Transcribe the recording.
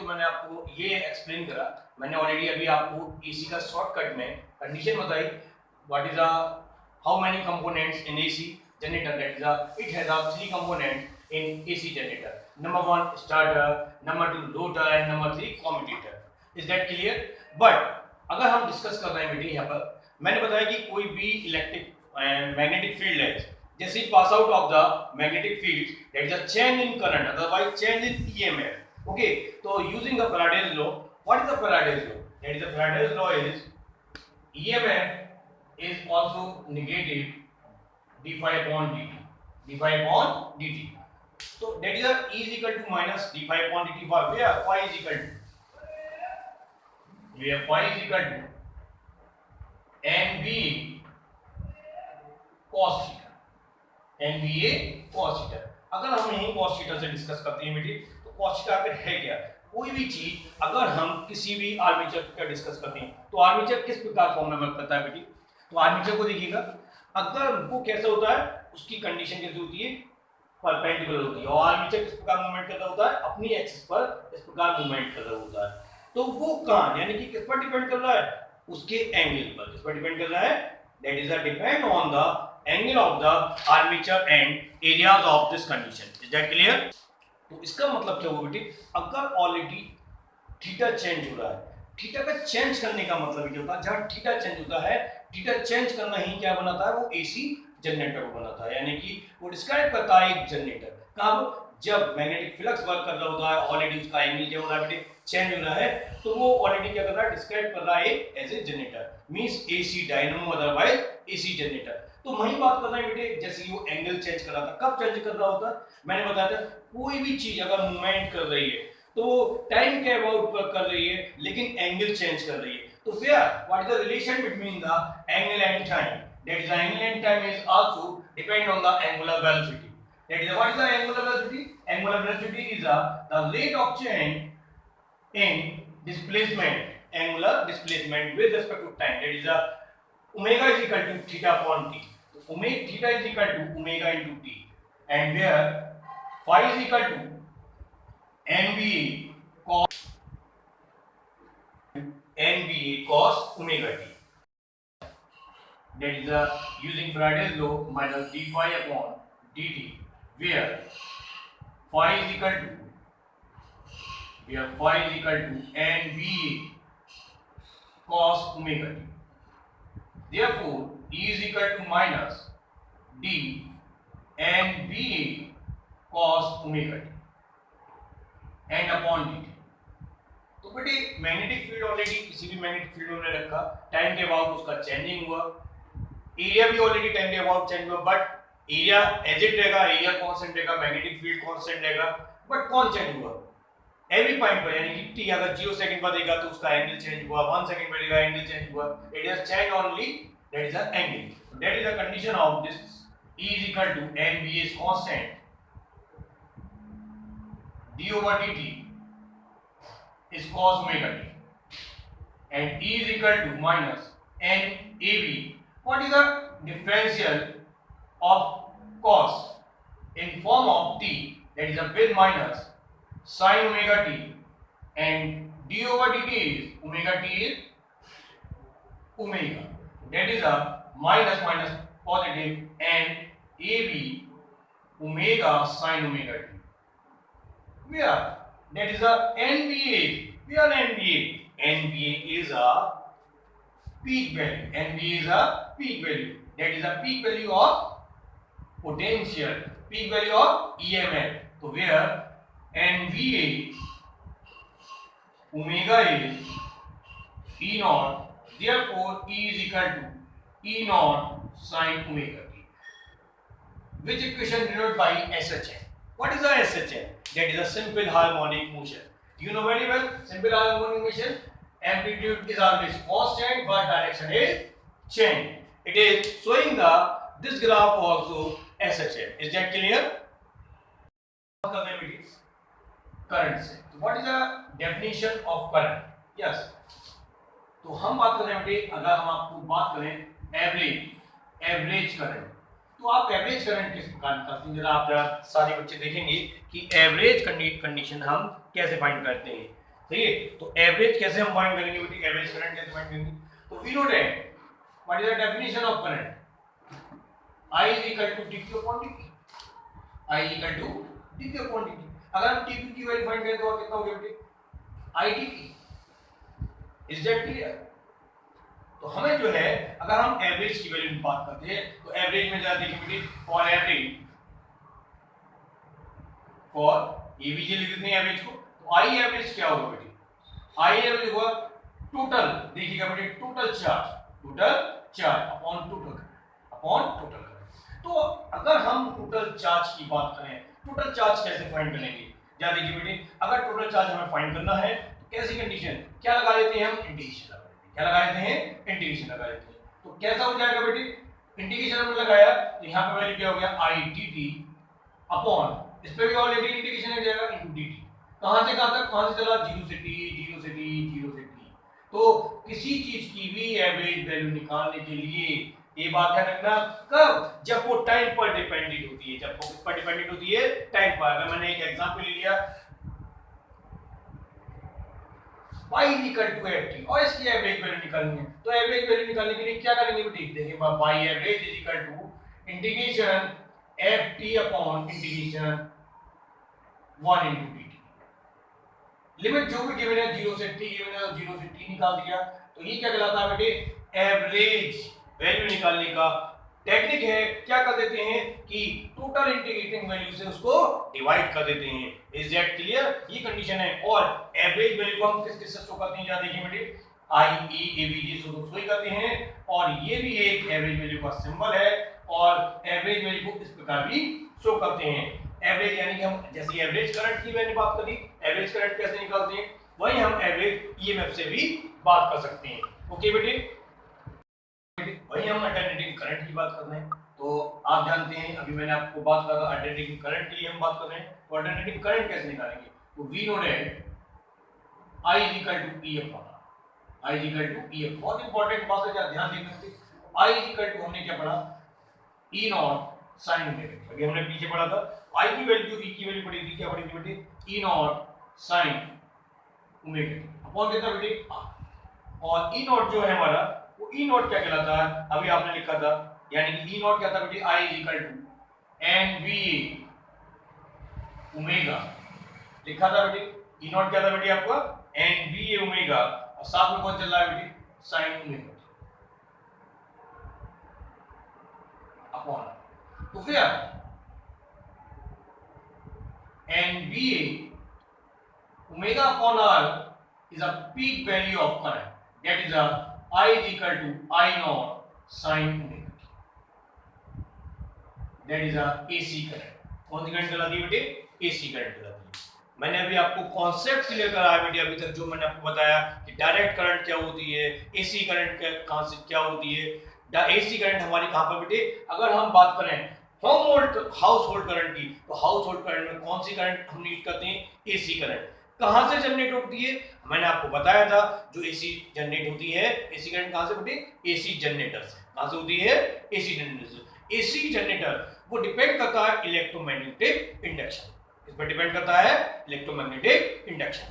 जो मैंने आपको ये एक्सप्लेन करा, मैंने ऑलरेडी अभी आपको एसी का शॉर्टकट में कंडीशन बताई। What is how many components in AC generator, that is it has 3 component in AC generator. Number 1 starter, number 2 rotor and number 3 commutator. Is that clear? But अगर हम discuss कर रहे हैं बेटे, यहाँ पर मैंने बताया कि कोई भी इलेक्ट्रिक मैग्नेटिक फील्ड है, जैसे pass out of the magnetic field that is a change in current, otherwise change in EMF. Okay, तो using the Faraday's law, what is the Faraday's law? That is the Faraday's law is EMF is also negative d phi upon dt, d phi upon dt. So that is E is equal to minus d phi upon dt, where phi is equal to NBA cos theta, NBA cos theta। अगर हम यही cos theta से discuss करते हैं बेटे, तो cos theta आखिर है क्या? कोई भी चीज अगर हम किसी भी आर्मेचर का डिस्कस करते हैं, तो आर्मेचर किस प्रकार फॉर्म में वर्क करता है बेटे? तो आर्मेचर को देखिएगा, अगर वो कैसा होता है, उसकी कंडीशन कैसी होती है, परपेंडिकुलर होती है, और आर्मेचर किस प्रकार मूवमेंट कर रहा होता है, अपनी एक्सिस पर इस प्रकार मूवमेंट कर रहा होता है। तो वो कहां, यानी कि किस पर डिपेंड कर रहा है? उसके एंगल पर। किस पर डिपेंड कर रहा है? That is depend on the angle of the armature and areas of this condition. Is that clear? तो इसका मतलब क्या हुआ बेटे, अगर ऑलरेडी थीटा चेंज हो रहा है, थीटा का चेंज करने का मतलब क्या होता है, जहां थीटा चेंज होता है, थीटा चेंज करना ही क्या बनाता है, वो एसी जनरेटर को बनाता है, यानी कि वो डिस्क्राइब करता है एक जनरेटर। कब? जब मैग्नेटिक फ्लक्स वर्क कर रहा होता है, ऑलरेडी उसका एंगल क्या हो रहा है बेटे, चेंज हो रहा है, तो वो ऑलरेडी क्या कर रहा है, डिस्क्राइब कर रहा है as a generator, means AC dynamo, otherwise AC generator. तो वही बात कर रहे हैं बेटे, जैसे वो एंगल चेंज कर रहा था, कब चेंज कर रहा होता है, मैंने बताया था कोई भी चीज अगर मूवमेंट कर रही है तो टाइम के अबाउट वर्क कर रही है, लेकिन एंगल चेंज कर रही है। तो फिर what is the relation between the angle and time? That is the angle and time is also depend on the angular velocity. That is what is the angular velocity? Angular velocity is the rate of change in displacement, angular displacement with respect to time. That is the omega is equal to theta upon t. So omega theta is equal to omega into t, and where phi is equal to NBA cos omega t. That is the using Faraday's law minus d phi upon dt. Where phi is equal to NBA cos omega t. Therefore, E is equal to minus d NBA cos omega t and upon dt. तो बेटे magnetic field already किसी भी magnetic field में रखा, time के about उसका changing हुआ, area भी ऑलरेडी टाइम के अबाउट चेंज हुआ, बट एरिया एज इट रहेगा, एरिया कांस्टेंट रहेगा, मैग्नेटिक फील्ड कांस्टेंट रहेगा, बट कौन चेंज हुआ? एवरी पॉइंट पर, यानी कि टी अगर 0 सेकंड पर देगा तो उसका एंगल चेंज हुआ, 1 सेकंड पर देगा एंगल चेंज हुआ, it is change only, that is the angle. That is the condition of this E is equal to NB is constant, d over dt is cos omega t, and E is equal to minus NAB. What is the differential of cos in form of t, that is a with minus sin omega t, and d over dt is omega t is omega, that is a minus positive, and AB omega sin omega t, where that is a NBA, where NBA is a peak value, NBA is a peak value, that is a peak value of potential, peak value of EMF. So where NBA omega is E naught, therefore E is equal to E naught sin omega t, which equation denoted by SHM. What is the SHM? That is a simple harmonic motion. You know very well, simple harmonic motion, amplitude is always constant but direction is change. It is showing this graph also SHM. Is that clear? Current से, what is the definition of current? Yes. तो हम बात कर रहे हैं बेटे, अगर हम आपको बात करें एवरेज करंट, तो आप एवरेज करंट किस प्रकार निकालते हैं? जरा आप सारे बच्चे देखेंगे कि एवरेज कंडीशन हम कैसे फाइंड करते हैं। सही है। तो एवरेज कैसे हम फाइंड करेंगे बेटी, एवरेज करंट कैसे फाइंड करेंगे? तो we know that what is the definition of current, I is equal to dq upon dt, I is equal to dq upon dt। अगर हम dq की वैल्यू फाइंड करें तो कितना हो गया बेटी, I dt। Is that clear? तो हमें जो है अगर हम एवरेज की वैल्यू की बात करते हैं तो एवरेज में जरा देखिए बेटी, फॉर एवरेज, फॉर एवीजे लिख देते हैं एवरेज को। तो आई एवरेज क्या होगा बेटी, आई एवरेज होगा टोटल, देखिएगा बेटी टोटल चार्ज अपॉन टोटल। तो अगर हम टोटल चार्ज की बात करें, टोटल चार्ज कैसे फाइंड करेंगे? जरा देखिए बेटी, अगर टोटल चार्ज हमें फाइंड करना है तो कैसी कंडीशन क्या लगा देते हैं हम, इंटीग्रेशन लगा देते हैं। क्या लगा देते हैं, इंटीग्रेशन लगा देते हैं। तो कैसा हो जाएगा बेटी, इंटीग्रेशन हमने लगाया तो यहाँ पे वैल्यू क्या हो गया, आई डी टी अपॉन, इस पे भी ऑलरेडी इंटीग्रेशन हो जाएगा इनटू dt। कहां से कहां तक, कहां से चला, 0 से t, 0 से t, 0 से t। तो किसी चीज की भी एवरेज वैल्यू निकालने के लिए ये बात ध्यान रखना, कब, जब वो टाइम पर डिपेंडेंट होती है। जब वो किस पर डिपेंडेंट होती है, टाइम पर। अगर मैंने एक एग्जांपल ले लिया y = ft और इसकी एवरेज वैल्यू निकालनी है, तो एवरेज वैल्यू निकालने के लिए क्या करेंगे बेटी, देखिए y average = integration ft upon integration 1 into dt। Limit जो भी गिवन है 0 से t गिवन है, 0 से t निकाल दिया। तो ये क्या कहलाता है बेटे, एवरेज वैल्यू निकालने का टेक्निक है। क्या कर देते हैं कि टोटल इंटीग्रेटिंग वैल्यू से उसको डिवाइड कर देते हैं। Is that clear? ये कंडीशन है। और एवरेज वैल्यू को हम किस किस से शो करते हैं, देखिए बेटे, आई ई ए बी जी शो ही करते हैं। और ये भी एक एवरेज वैल्यू का सिंबल है और एवरेज वैल्यू को इस प्रकार भी शो करते हैं। एवरेज यानी कि हम जैसे एवरेज करंट की मैंने बात करी, एवरेज करंट कैसे निकालते हैं, वही हम एवरेज ईएमएफ से भी बात कर सकते हैं। ओके बेटे, वही हम अल्टरनेटिंग करंट की बात कर रहे हैं। तो आप जानते हैं, अभी मैंने आपको बात करा अल्टरनेटिंग करंट की हम बात कर रहे हैं। तो अल्टरनेटिंग करंट कैसे निकालेंगे, तो we know that I = E upon R, I = E। बहुत इंपॉर्टेंट बात है, ध्यान देना। I हमने क्या पढ़ा, E नॉट साइन ओमेगा। अभी हमने पीछे पढ़ा था I की वैल्यू, E की वैल्यू पड़ी थी, क्या पड़ी थी बेटे, E not sine omega upon कितना बेटे, R। और E नॉट जो है हमारा, वो E नॉट क्या कहलाता है, अभी आपने लिखा था, यानी कि E नॉट क्या था बेटे, I = NVA ओमेगा लिखा था बेटे। E नॉट क्या था बेटे आपका, NVA ओमेगा, और साथ में कौन चल रहा है बेटे, साइन ओमेगा अपॉन। तो फिर NVA omega upon R is a peak value of current, that is a I = I naught sin omega t, that is a AC current। कौन सी करंट कहलाती है बेटे, AC करंट कहलाती है। मैंने अभी आपको कॉन्सेप्ट क्लियर कराया बेटे, अभी तक जो मैंने आपको बताया कि डायरेक्ट करंट क्या होती है, AC करंट कहां से क्या होती है। AC करंट हमारी कहां पर बेटे, अगर हम बात करें हाउस होल्ड करंट की, तो हाउस होल्ड करंट में कौन सी करंट हम यूज करते हैं, एसी करंट। कहां से जनरेट होती है, मैंने आपको बताया था, जो एसी जनरेट होती है, एसी करंट कहां से बेटे, एसी जनरेटर से। कहां से होती है, एसी जनरेटर से। एसी जनरेटर वो डिपेंड करता है इलेक्ट्रोमैग्नेटिक इंडक्शन, इस पर डिपेंड करता है इलेक्ट्रोमैग्नेटिक इंडक्शन।